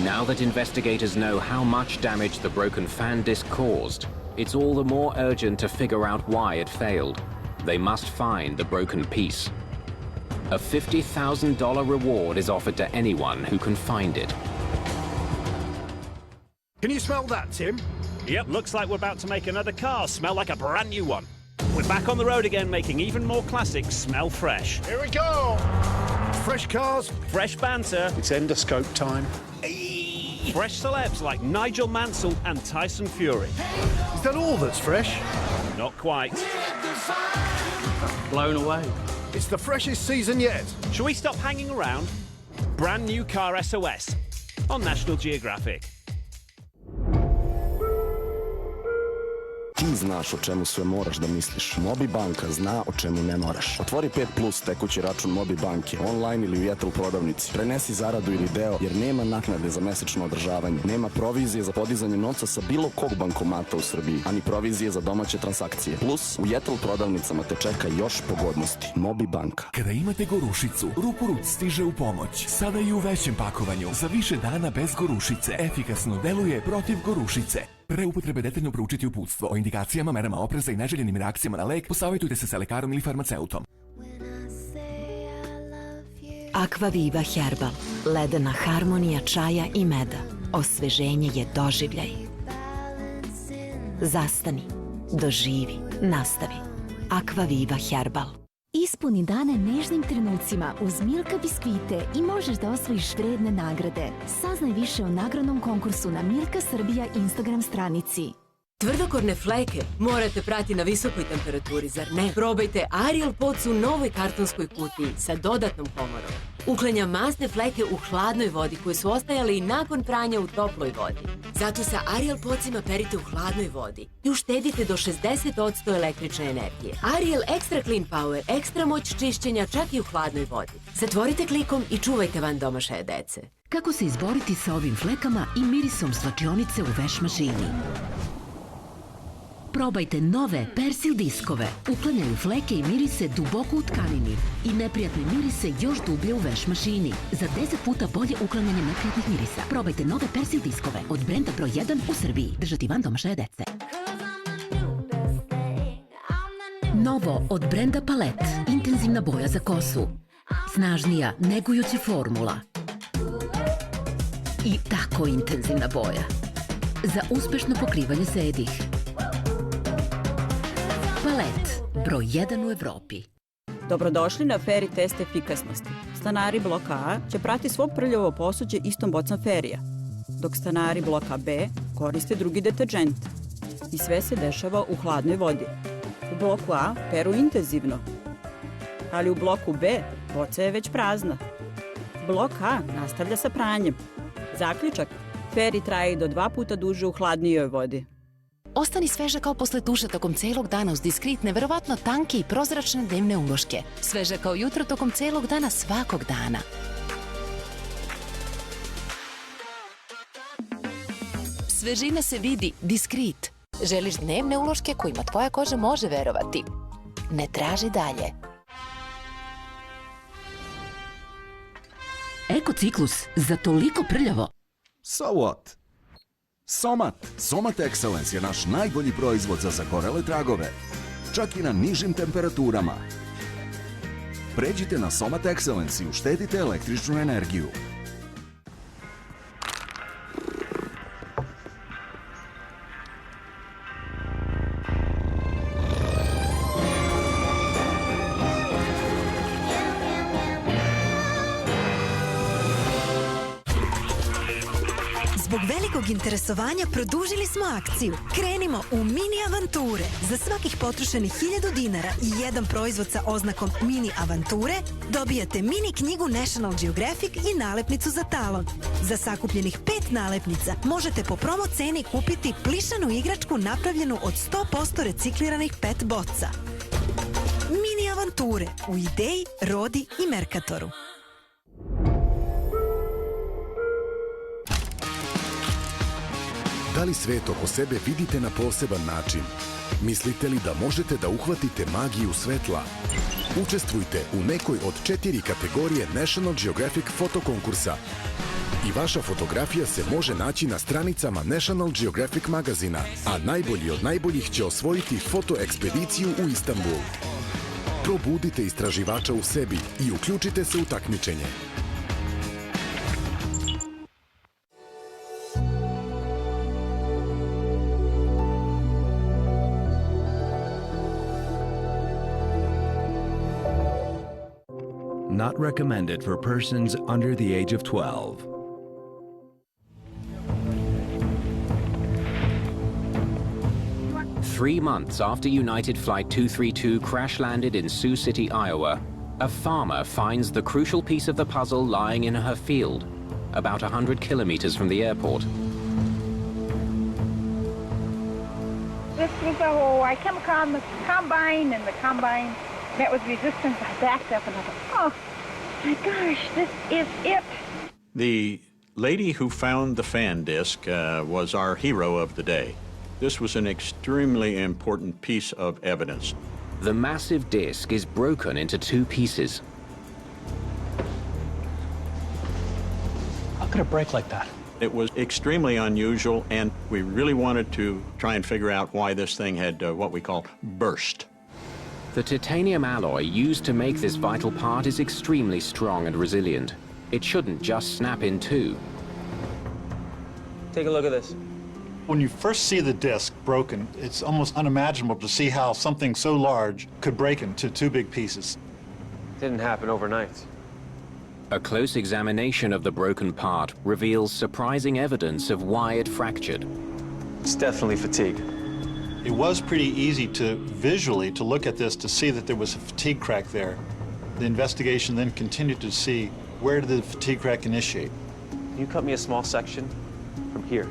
Now that investigators know how much damage the broken fan disc caused, it's all the more urgent to figure out why it failed. They must find the broken piece. A $50,000 reward is offered to anyone who can find it.
Can you smell that, Tim?
Yep, looks like we're about to make another car smell like a brand new one. We're back on the road again, making even more classics smell fresh.
Here we go! Fresh cars,
fresh banter.
It's endoscope time.
Fresh celebs like Nigel Mansell and Tyson Fury.
Is that all that's fresh?
Not quite.
Blown away. It's the freshest season yet.
Shall we stop hanging around? Brand new car SOS on National Geographic.
Ti znaš o čemu sve moraš da misliš. Mobi banka zna o čemu ne moraš. Otvori 5 plus tekući račun Mobi banke, online ili u Jetel prodavnici. Prenesi zaradu ili deo, jer nema naknade za mesečno održavanje. Nema provizije za podizanje novca sa bilo kog bankomata u Srbiji, ani provizije za domaće transakcije. Plus, u Jetel prodavnicama te čeka još pogodnosti. Mobi banka.
Kada imate gorušicu, Ruporut stiže u pomoć. Sada i u većem pakovanju. Za više dana bez gorušice. Efikasno deluje protiv gorušice. Pre upotrebe detaljno proučiti uputstvo o indikacijama, merama opreza i neželjenim reakcijama na lek, posavjetujte se sa lekarom ili farmaceutom.
Aquaviva Herbal. Ledena harmonija čaja i meda. Osveženje je doživljaj. Zastani, doživi, nastavi. Aquaviva Herbal.
Ispuni dane nežnim trenucima uz Milka biskvite i možeš da osvojiš vredne nagrade. Saznaj više o nagradnom konkursu na Milka Srbija Instagram stranici.
Tvrdokorne fleke morate prati na visokoj temperaturi, zar ne? Probajte Ariel Pods u novoj kartonskoj kutiji sa dodatnom komorom. Uklanja masne fleke u hladnoj vodi koje su ostajale i nakon pranja u toploj vodi. Zato sa Ariel Podsima perite u hladnoj vodi i uštedite do 60% električne energije. Ariel Extra Clean Power, ekstra moć čišćenja čak i u hladnoj vodi. Zatvorite klikom i čuvajte van domašaja dece.
Kako se izboriti sa ovim flekama i mirisom svlačionice u veš mašini? Probajte nove Persil diskove. Uklanjaju fleke i mirise duboko u tkanini i neprijatne mirise još dublje u veš mašini. Za 10 puta bolje uklanjanje neprijatnih mirisa. Probajte nove Persil diskove od brenda broj 1 u Srbiji. Držati van domašaja dece. Novo od brenda Palet. Intenzivna boja za kosu. Snažnija, negujuća formula. I tako intenzivna boja. Za uspešno pokrivanje sedih. Palet, broj 1 u Evropi.
Dobrodošli na Feri test efikasnosti. Stanari bloka A će prati svo prljavo posuđe istom bocom Ferija, dok stanari bloka B koriste drugi deterđent. I sve se dešava u hladnoj vodi. U bloku A peru intenzivno, ali u bloku B boca je već prazna. Blok A nastavlja sa pranjem. Zaključak, Feri traje i do 2 puta duže u hladnijoj vodi.
Ostani sveža kao posle duša tokom celog dana uz diskrit, neverovatno tanke i prozračne dnevne uloške. Sveža kao jutro tokom celog dana svakog dana. Svežina se vidi, diskrit. Želiš dnevne uloške kojima tvoja koža može verovati? Ne traži dalje. Ekociklus, za toliko prljavo.
So what? Somat. Somat Excellence je naš najbolji proizvod za zagorele tragove. Čak i na nižim temperaturama. Pređite na Somat Excellence i uštedite električnu energiju.
Zbog velikog interesovanja produžili smo akciju. Krenimo u mini avanture. Za svakih potrošenih 1000 dinara i jedan proizvod sa oznakom mini avanture dobijate mini knjigu National Geographic i nalepnicu za talon. Za sakupljenih 5 nalepnica možete po promo ceni kupiti plišanu igračku napravljenu od 100% recikliranih PET boca. Mini avanture u Ideji, Rodi i Merkatoru.
Da li svet oko sebe vidite na poseban način? Mislite li da možete da uhvatite magiju svetla? Učestvujte u nekoj od 4 kategorije National Geographic fotokonkursa. I vaša fotografija se može naći na stranicama National Geographic magazina, a najbolji od najboljih će osvojiti fotoekspediciju u Istanbul. Probudite istraživača u sebi i uključite se u takmičenje.
Not recommended for persons under the age of 12.
Three months after United Flight 232 crash-landed in Sioux City, Iowa, a farmer finds the crucial piece of the puzzle lying in her field, about 100 kilometers from the airport.
This was I came across the combine, and the combine met with resistance. I backed up and I thought, oh my gosh, this is it.
The lady who found the fan disc was our hero of the day. This was an extremely important piece of evidence.
The massive disc is broken into 2 pieces.
How could it break like that?
It was extremely unusual, and we really wanted to try and figure out why this thing had what we call burst.
The titanium alloy used to make this vital part is extremely strong and resilient. It shouldn't just snap in two.
Take a look at this.
When you first see the disc broken, it's almost unimaginable to see how something so large could break into two big pieces.
Didn't happen overnight.
A close examination of the broken part reveals surprising evidence of why it fractured.
It's definitely fatigue.
It was pretty easy to visually to look at this to see that there was a fatigue crack there. The investigation then continued to see where did the fatigue crack initiate.
Can you cut me a small section from here?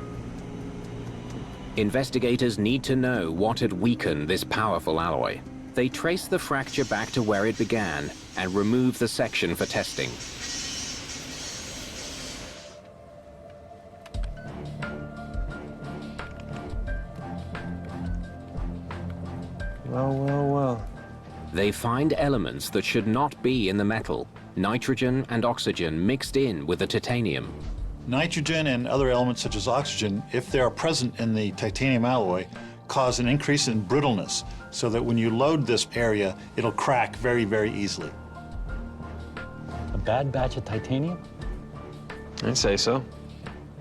Investigators need to know what had weakened this powerful alloy. They trace the fracture back to where it began and remove the section for testing.
Well.
They find elements that should not be in the metal, nitrogen and oxygen mixed in with the titanium.
Nitrogen and other elements such as oxygen, if they are present in the titanium alloy, cause an increase in brittleness, so that when you load this area, it'll crack very, very easily.
A bad batch of titanium? I'd say so.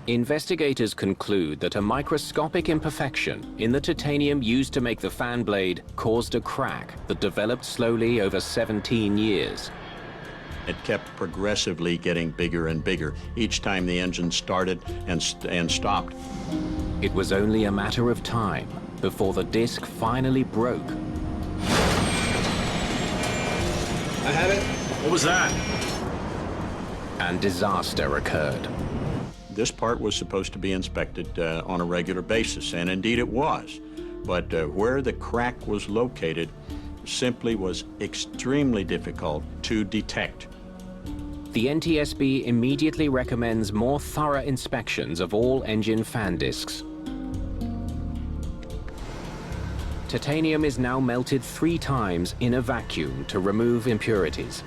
Investigators conclude that a microscopic imperfection in the titanium used to make the fan blade caused a crack that developed slowly over 17 years.
It kept progressively getting bigger and bigger each time the engine started and stopped.
It was only a matter of time before the disc finally broke.
I have it. What was that?
And disaster occurred.
This part was supposed to be inspected on a regular basis, and indeed it was. But where the crack was located simply was extremely difficult to detect.
The NTSB immediately recommends more thorough inspections of all engine fan discs. Titanium is now melted 3 times in a vacuum to remove impurities.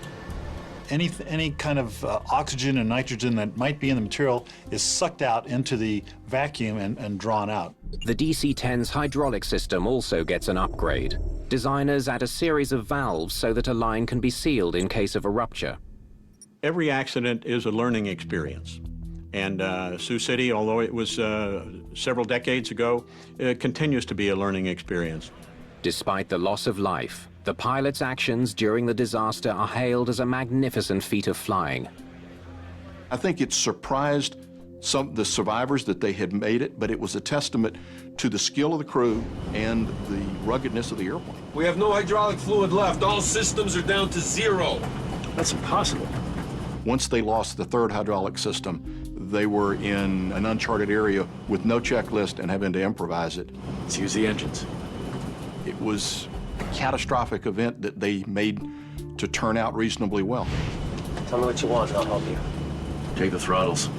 Any kind of oxygen and nitrogen that might be in the material is sucked out into the vacuum and drawn out.
The DC-10's hydraulic system also gets an upgrade. Designers add a series of valves so that a line can be sealed in case of a rupture.
Every accident is a learning experience. And Sioux City, although it was several decades ago, continues to be a learning experience.
Despite the loss of life, the pilot's actions during the disaster are hailed as a magnificent feat of flying.
I think it surprised the survivors that they had made it, but it was a testament to the skill of the crew and the ruggedness of the airplane.
We have no hydraulic fluid left. All systems are down to 0.
That's impossible.
Once they lost the 3rd hydraulic system, they were in an uncharted area with no checklist and having to improvise it.
Let's use the engines.
It was a catastrophic event that they made to turn out reasonably well.
Tell me what you want and I'll help you.
Take the throttles.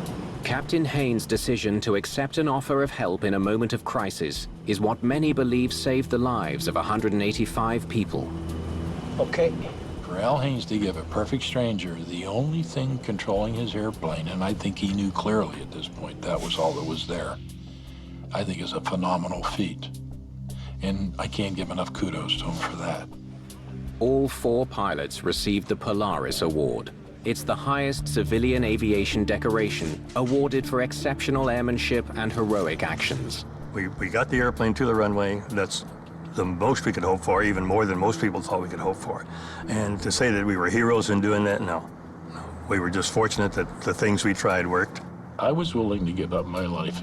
Captain Haynes' decision to accept an offer of help in a moment of crisis is what many believe saved the lives of 185 people.
Okay. For Al Haynes to give a perfect stranger the only thing controlling his airplane, and I think he knew clearly at this point that was all that was there, I think is a phenomenal feat. And I can't give enough kudos to him for that.
All 4 pilots received the Polaris Award. It's the highest civilian aviation decoration, awarded for exceptional airmanship and heroic actions.
We got the airplane to the runway. That's the most we could hope for, even more than most people thought we could hope for. And to say that we were heroes in doing that, no. We were just fortunate that the things we tried worked.
I was willing to give up my life.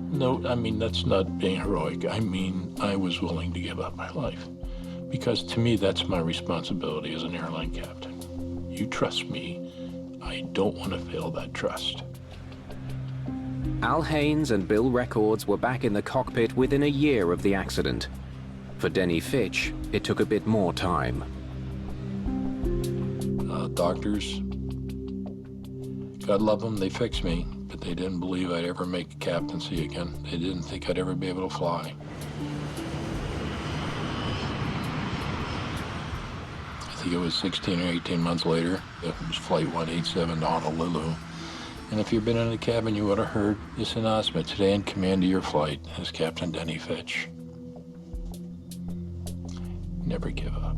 No, I mean, that's not being heroic. I mean, I was willing to give up my life. Because to me, that's my responsibility as an airline captain. You trust me. I don't want to fail that trust.
Al Haynes and Bill Records were back in the cockpit within a year of the accident. For Denny Fitch, it took a bit more time.
Doctors, God love them, they fixed me, but they didn't believe I'd ever make a captaincy again. They didn't think I'd ever be able to fly. I think it was 16 or 18 months later. It was Flight 187 to Honolulu. And if you've been in the cabin, you would have heard this announcement. Today in command of your flight is Captain Denny Fitch. Never give up.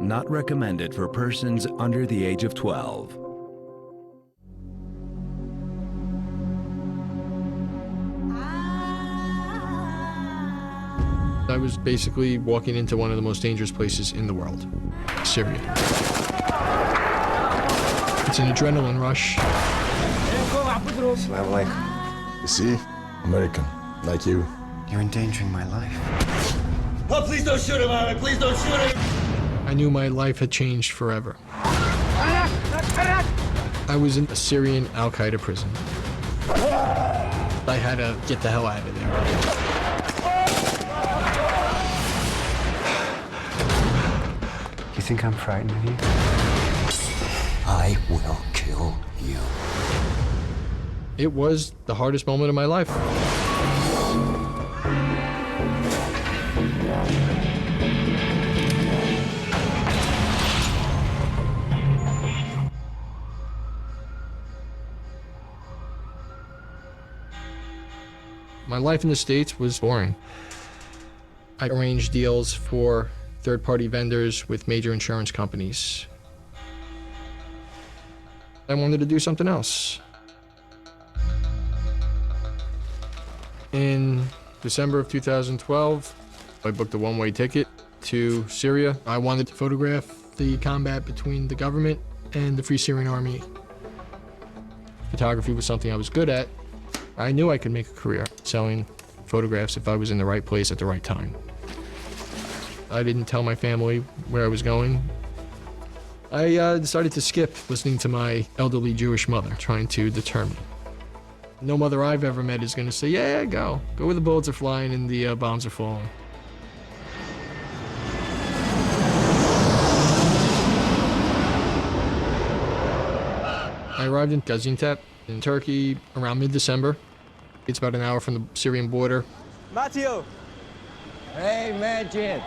Not recommended for persons under the age of 12.
I was basically walking into one of the most dangerous places in the world, Syria. It's an adrenaline rush.
Assalamu alaikum. You see? American, like you. You're endangering my life.
Oh, please don't shoot him, Ahmed. Please don't shoot him.
I knew my life had changed forever. I was in a Syrian Al-Qaeda prison. I had to get the hell out of there.
You think I'm frightened of you? I will kill you.
It was the hardest moment of my life. My life in the States was boring. I arranged deals for third-party vendors with major insurance companies. I wanted to do something else. In December of 2012, I booked a one-way ticket to Syria. I wanted to photograph the combat between the government and the Free Syrian Army. Photography was something I was good at. I knew I could make a career selling photographs if I was in the right place at the right time. I didn't tell my family where I was going. I decided to skip listening to my elderly Jewish mother trying to deter me. No mother I've ever met is going to say, yeah, go. Go where the bullets are flying and the bombs are falling. I arrived in Gaziantep in Turkey around mid-December. It's about an hour from the Syrian border.
Matteo! Hey, Majid.